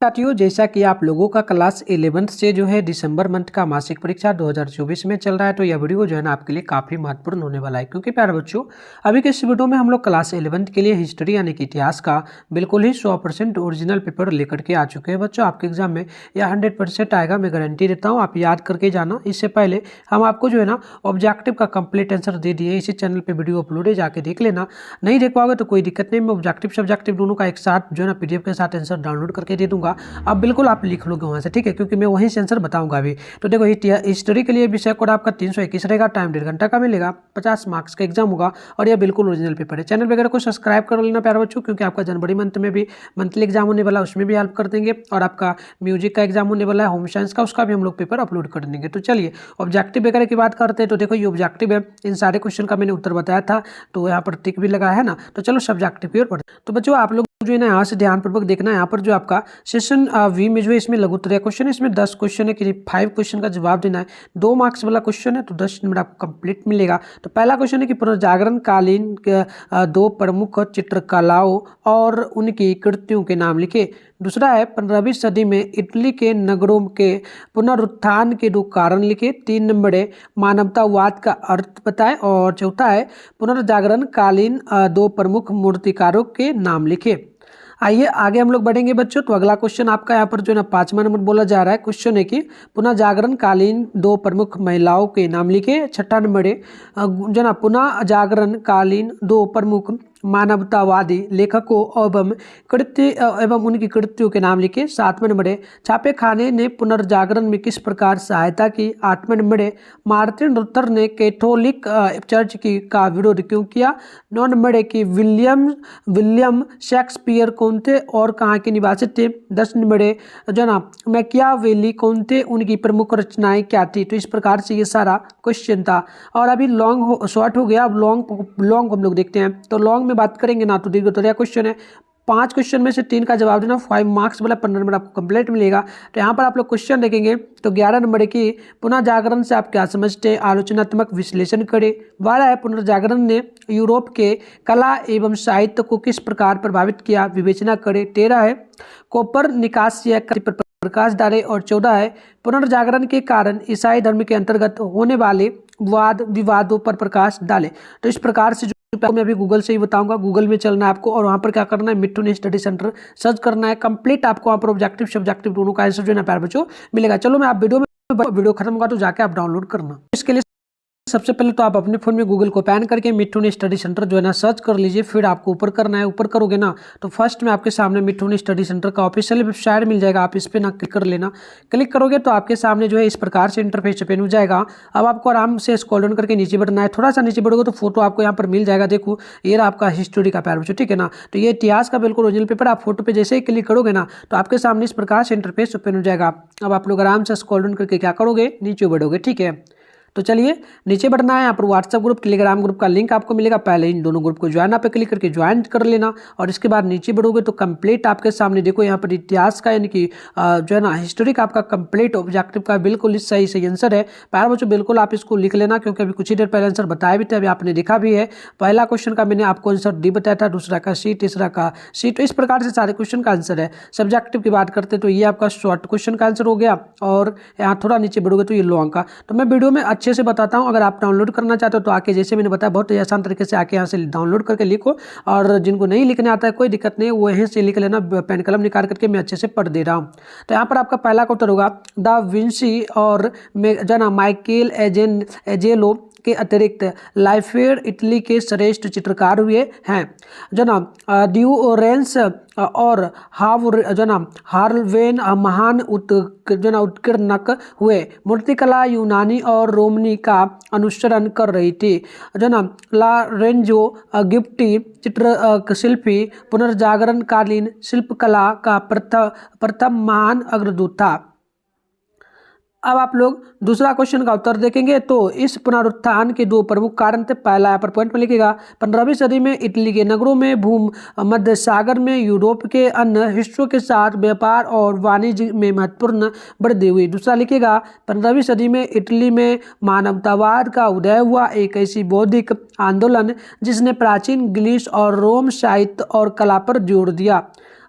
साथियों, जैसा कि आप लोगों का क्लास 11th से जो है दिसंबर मंथ का मासिक परीक्षा 2024 में चल रहा है, तो यह वीडियो जो है ना आपके लिए काफ़ी महत्वपूर्ण होने वाला है। क्योंकि प्यारे बच्चों, अभी के इस वीडियो में हम लोग क्लास 11th के लिए हिस्ट्री यानी कि इतिहास का बिल्कुल ही 100% ओरिजिनल पेपर लेकर के आ चुके हैं। बच्चों, आपके एग्जाम में यह 100% आएगा, मैं गारंटी देता हूँ। आप याद करके जाना। इससे पहले हम आपको जो है ना ऑब्जेक्टिव का कंप्लीट आंसर दे दिए। इसी चैनल पर वीडियो अपलोड है, जाके देख लेना। नहीं देख पाओगे तो कोई दिक्कत नहीं, मैं ऑब्जेक्टिव सब्जेक्टिव दोनों का एक साथ जो है ना PDF के साथ आंसर डाउनलोड करके दे दूंगा। अब बिल्कुल आप लिख लोगे वहाँ से, ठीक है, क्योंकि मैं वहीं से आंसर बताऊंगा अभी। तो देखो, हिस्ट्री के लिए विषय कोड आपका 321 रहेगा, टाइम 1.5 घंटा का मिलेगा, 50 मार्क्स का एग्जाम होगा और यह बिल्कुल ओरिजिनल पेपर है। चैनल वगैरह को सब्सक्राइब कर लेना प्यारे बच्चों, क्योंकि आपका जनवरी मंथ में भी मंथली एग्जाम होने वाला है, उसमें भी हेल्प कर देंगे। और आपका म्यूजिक का एग्जाम होने वाला है, होम साइंस का, उसका भी हम लोग पेपर अपलोड कर देंगे। तो चलिए ऑब्जेक्टिव वगैरह की बात करते हैं। तो देखो, ये ऑब्जेक्टिव है, इन सारे क्वेश्चन का मैंने उत्तर बताया था, तो यहाँ पर टिक भी लगा है ना। तो चलो सब्जेक्टिव की ओर बढ़ते हैं। तो बच्चों, आप लोग जो है ना यहाँ से ध्यानपूर्वक देखना है। यहाँ पर जो आपका सेशन वी में जो है इसमें लघु उत्तरीय क्वेश्चन है, इसमें 10 क्वेश्चन है कि 5 क्वेश्चन का जवाब देना है। 2 मार्क्स वाला क्वेश्चन है, तो 10 नंबर आपको कंप्लीट मिलेगा। तो पहला क्वेश्चन है कि पुनर्जागरण कालीन 2 प्रमुख चित्रकलाओं और उनकी कृतियों के नाम लिखे। दूसरा है 15वीं सदी में इटली के नगरों के पुनरुत्थान के 2 कारण लिखे। 3 नंबर है मानवतावाद का अर्थ बताएं। और चौथा है पुनर्जागरण कालीन 2 प्रमुख मूर्तिकारों के नाम लिखे। आइए आगे हम लोग बढ़ेंगे बच्चों। तो अगला क्वेश्चन आपका यहाँ पर जो है ना 5वां नंबर बोला जा रहा है। क्वेश्चन है कि पुनः जागरण कालीन 2 प्रमुख महिलाओं के नाम लिखे। 6ठा नंबर है जो ना पुनः जागरण कालीन 2 प्रमुख मानवतावादी लेखकों एवं कृत्य एवं उनकी कृतियों के नाम लिखे। 7वां नंबर है छापे खाने ने पुनर्जागरण में किस प्रकार सहायता की। 8वां नंबर है मार्टिन लूथर ने कैथोलिक चर्च की का विरोध क्यों किया। 9 नंबर है कि विलियम शेक्सपियर कौन थे और कहाँ के निवासी थे। 10 नंबर है जो ना मैकियावेली कौन थे, उनकी प्रमुख रचनाएं क्या थी। तो इस प्रकार से ये सारा क्वेश्चन था। और अभी लॉन्ग शॉर्ट हो गया, अब लॉन्ग हम लोग देखते हैं। तो लॉन्ग में बात करेंगे ना, तो दीर्घ उत्तरीय क्वेश्चन है। 5 क्वेश्चन में से 3 का जवाब देना, 5 मार्क्स वाला 15 नंबर आपको कंप्लीट मिलेगा। तो यहाँ पर आप लोग क्वेश्चन देखेंगे तो 11 नंबर है कि पुनर्जागरण से आप क्या समझते हैं, आलोचनात्मक विश्लेषण करें। 12 है पुनर्जागरण ने यूरोप के कला एवं साहित्य को किस प्रकार प्रभावित किया, विवेचना करें। 13 है कोपरनिकसीय पर प्रकाश डाले। और 14 है पुनर्जागरण के कारण ईसाई धर्म के अंतर्गत होने वाले वाद विवादों पर प्रकाश डाले। तो इस प्रकार से मैं अभी गूगल से ही बताऊंगा, गूगल में चलना है आपको और वहां पर क्या करना है, मिट्टू स्टडी सेंटर सर्च करना है। कंप्लीट आपको वहां पर ऑब्जेक्टिव सब्जेक्टिव दोनों का आंसर जो है ना प्यारे बच्चों मिलेगा। चलो मैं आप वीडियो खत्म होगा तो जाके आप डाउनलोड करना। इसके लिए सबसे पहले तो आप अपने फोन में गूगल को पैन करके मिठुन स्टडी सेंटर जो है ना सर्च कर लीजिए। फिर आपको ऊपर करना है, ऊपर करोगे ना तो फर्स्ट में आपके सामने मिठुन स्टडी सेंटर का ऑफिशियल वेबसाइट मिल जाएगा। आप इस पर ना क्लिक कर लेना। क्लिक करोगे तो आपके सामने जो है इस प्रकार से इंटरफेस ओपन हो जाएगा। अब आपको आराम से स्क्रॉल डाउन करके नीचे बढ़ना है। थोड़ा सा नीचे बढ़ोगे तो फोटो आपको यहाँ पर मिल जाएगा। देखो ये आपका हिस्ट्री का प्यारे बच्चों, ठीक है ना। तो ये इतिहास का बिल्कुल ओरिजिनल पेपर। आप फोटो पे जैसे ही क्लिक करोगे ना तो आपके सामने इस प्रकार से इंटरफेस ओपन हो जाएगा। अब आप लोग आराम से स्क्रॉल डाउन करके क्या करोगे, नीचे बढ़ोगे, ठीक है। तो चलिए नीचे बढ़ना है। यहाँ पर व्हाट्सएप ग्रुप टेलीग्राम ग्रुप का लिंक आपको मिलेगा। पहले इन दोनों ग्रुप को ज्वाइन पे क्लिक करके ज्वाइन कर लेना। और इसके बाद नीचे बढ़ोगे तो कंप्लीट आपके सामने देखो यहाँ पर इतिहास का यानी कि जो है ना हिस्ट्री का आपका कंप्लीट ऑब्जेक्टिव का बिल्कुल सही आंसर है। प्यारे बच्चों बिल्कुल आप इसको लिख लेना, क्योंकि अभी कुछ ही देर पहले आंसर बताया भी थे, अभी आपने देखा भी है। पहला क्वेश्चन का मैंने आपको आंसर डी बताया था, दूसरा का सी, तीसरा का सी। तो इस प्रकार से सारे क्वेश्चन का आंसर है। सब्जेक्टिव की बात करते तो ये आपका शॉर्ट क्वेश्चन का आंसर हो गया। और यहाँ थोड़ा नीचे बढ़ोगे तो ये लॉन्ग का। तो मैं वीडियो में अच्छे से बताता हूँ। अगर आप डाउनलोड करना चाहते हो तो आके जैसे मैंने बताया बहुत ही आसान तरीके से आके यहाँ से डाउनलोड करके लिखो। और जिनको नहीं लिखने आता है कोई दिक्कत नहीं, वो यहीं से लिख लेना, पेन कलम निकाल करके मैं अच्छे से पढ़ दे रहा हूँ। तो यहाँ पर आपका पहला उत्तर होगा दा विंसी और जो ना माइकल एजेलो के अतिरिक्त लाइफेर इटली के श्रेष्ठ चित्रकार हुए हैं। जो ना ड्यूरेंस और हार्वेन महान उत्कीर्णक हुए। मूर्तिकला यूनानी और रोमनी का अनुसरण कर रही थी। जो ना लॉरेंजो गिफ्टी चित्र शिल्पी पुनर्जागरण कालीन शिल्पकला का प्रथम महान अग्रदूत था। अब आप लोग दूसरा क्वेश्चन का उत्तर देखेंगे। तो इस पुनरुत्थान के 2 प्रमुख कारण थे। पहला यहाँ पर पॉइंट में लिखेगा 15वीं सदी में इटली के नगरों में भूमध्य सागर में यूरोप के अन्य हिस्सों के साथ व्यापार और वाणिज्य में महत्वपूर्ण वृद्धि हुई। दूसरा लिखेगा 15वीं सदी में इटली में मानवतावाद का उदय हुआ, एक ऐसी बौद्धिक आंदोलन जिसने प्राचीन ग्रीस और रोम साहित्य और कला पर जोर दिया।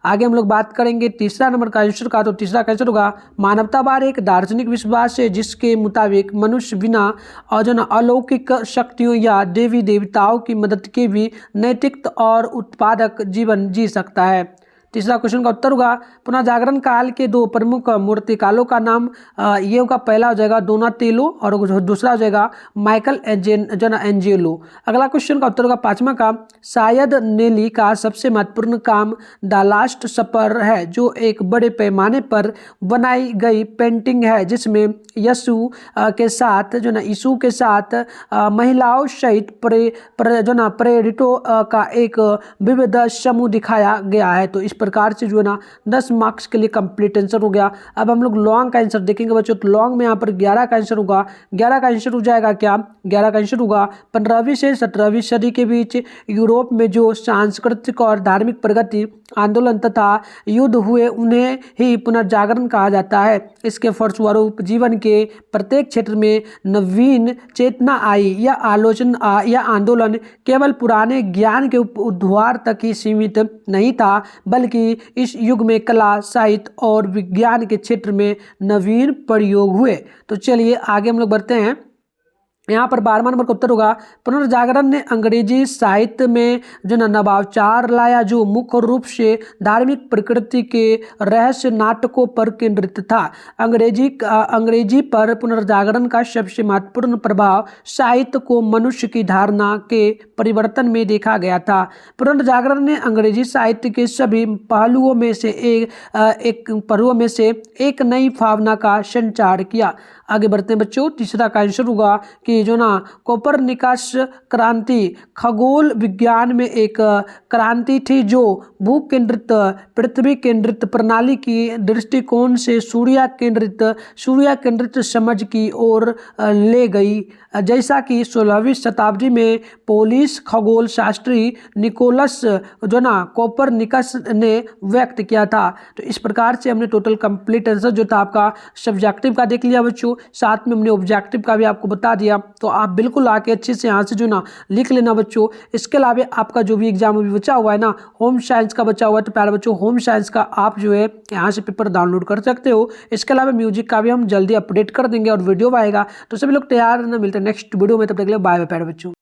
आगे हम लोग बात करेंगे तीसरा नंबर का आंसर का, तो तीसरा का आंसर होगा मानवतावाद एक दार्शनिक विश्वास है जिसके मुताबिक मनुष्य बिना और जो ना अलौकिक शक्तियों या देवी देवताओं की मदद के भी नैतिक और उत्पादक जीवन जी सकता है। तीसरा क्वेश्चन का उत्तर होगा पुनर्जागरण काल के दो प्रमुख मूर्तिकारों का नाम ये होगा, पहला हो जाएगा डोनाटेलो और दूसरा हो जाएगा माइकल एंजेलो। अगला क्वेश्चन का उत्तर होगा पांचवा का शायद नेली का सबसे महत्वपूर्ण काम द लास्ट सपर है जो एक बड़े पैमाने पर बनाई गई पेंटिंग है जिसमें यीशु के साथ जो ना यीशु के साथ महिलाओं सहित प्रेरितों का एक विविध समूह दिखाया गया है। तो इस प्रकार से जो है ना 10 मार्क्स के लिए कंप्लीट आंसर हो गया। अब हम लोग लॉन्ग का आंसर देखेंगे बच्चों, तो लॉन्ग में यहाँ पर 11 का आंसर होगा। 11 का आंसर हो जाएगा क्या, 11 का आंसर होगा 15वीं से 17वीं सदी के बीच यूरोप में जो सांस्कृतिक और धार्मिक प्रगति आंदोलन तथा युद्ध हुए उन्हें ही पुनर्जागरण कहा जाता है। इसके फलस्वरूप जीवन के प्रत्येक क्षेत्र में नवीन चेतना आई। यह आलोचना या आंदोलन केवल पुराने ज्ञान के उद्धार तक ही सीमित नहीं था बल्कि इस युग में कला, साहित्य और विज्ञान के क्षेत्र में नवीन प्रयोग हुए। तो चलिए आगे हम लोग बढ़ते हैं। यहाँ पर 12वां नंबर का उत्तर होगा पुनर्जागरण ने अंग्रेजी साहित्य में जो नवाचार लाया जो मुख्य रूप से धार्मिक प्रकृति के रहस्य नाटकों पर केंद्रित था। अंग्रेजी पर पुनर्जागरण का सबसे महत्वपूर्ण प्रभाव साहित्य को मनुष्य की धारणा के परिवर्तन में देखा गया था। पुनर्जागरण ने अंग्रेजी साहित्य के सभी पहलुओं में से एक नई भावना का संचार किया। आगे बढ़ते हैं बच्चों, तीसरा का आंसर होगा कि जो ना कोपरनिकस क्रांति खगोल विज्ञान में एक क्रांति थी जो भू केंद्रित पृथ्वी केंद्रित प्रणाली की दृष्टिकोण से सूर्य केंद्रित समझ की ओर ले गई, जैसा कि 16वीं शताब्दी में पोलिश खगोल शास्त्री निकोलस जो ना कोपरनिकस ने व्यक्त किया था। तो इस प्रकार से हमने टोटल कंप्लीट आंसर जो था आपका सब्जेक्टिव का देख लिया बच्चों, साथ में हमने ऑब्जेक्टिव का भी आपको बता दिया। तो आप बिल्कुल आके अच्छे से यहाँ से जो ना लिख लेना बच्चों। इसके अलावा आपका जो भी एग्जाम अभी बचा हुआ है ना, होम साइंस का बचा हुआ है, तो प्यारे बच्चों होम साइंस का आप जो है यहाँ से पेपर डाउनलोड कर सकते हो। इसके अलावा म्यूजिक का भी हम जल्दी अपडेट कर देंगे और वीडियो आएगा। तो सभी लोग तैयार रहना, मिलते हैं नेक्स्ट वीडियो में, तब तक के लिए बाय बाय प्यारे बच्चों।